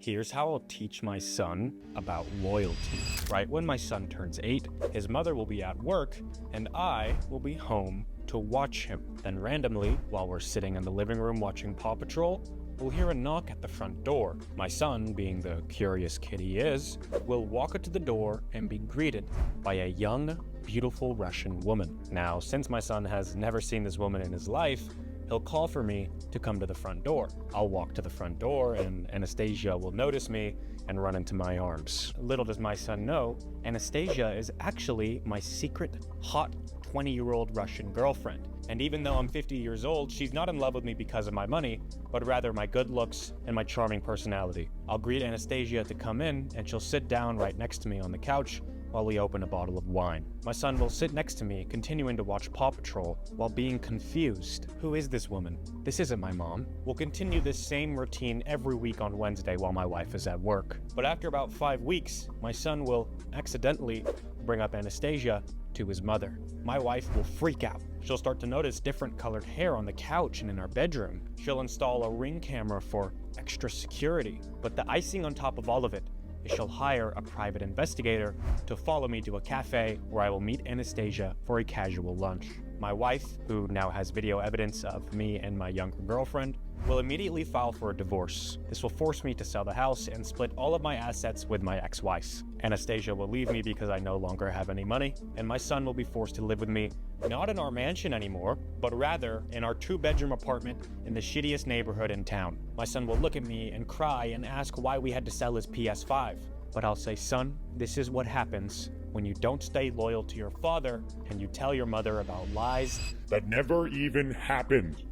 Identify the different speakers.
Speaker 1: Here's how I'll teach my son about loyalty. Right when my son turns 8, his mother will be at work and I will be home to watch him. Then randomly, while we're sitting in the living room watching Paw Patrol, we'll hear a knock at the front door. My son, being the curious kid he is, will walk up to the door and be greeted by a young, beautiful Russian woman. Now, since my son has never seen this woman in his life, he'll call for me to come to the front door. I'll walk to the front door and Anastasia will notice me and run into my arms. Little does my son know, Anastasia is actually my secret, hot 20-year-old Russian girlfriend. And even though I'm 50 years old, she's not in love with me because of my money, but rather my good looks and my charming personality. I'll greet Anastasia to come in, and she'll sit down right next to me on the couch while we open a bottle of wine. My son will sit next to me, continuing to watch Paw Patrol while being confused. Who is this woman? This isn't my mom. We'll continue this same routine every week on Wednesday while my wife is at work. But after about 5 weeks, my son will accidentally bring up Anastasia to his mother. My wife will freak out. She'll start to notice different colored hair on the couch and in our bedroom. She'll install a Ring camera for extra security. But the icing on top of all of it is she'll hire a private investigator to follow me to a cafe where I will meet Anastasia for a casual lunch. My wife, who now has video evidence of me and my younger girlfriend, will immediately file for a divorce. This will force me to sell the house and split all of my assets with my ex-wife. Anastasia will leave me because I no longer have any money, and my son will be forced to live with me, not in our mansion anymore, but rather in our 2-bedroom apartment in the shittiest neighborhood in town. My son will look at me and cry and ask why we had to sell his PS5. But I'll say, son, this is what happens when you don't stay loyal to your father and you tell your mother about lies
Speaker 2: that never even happened.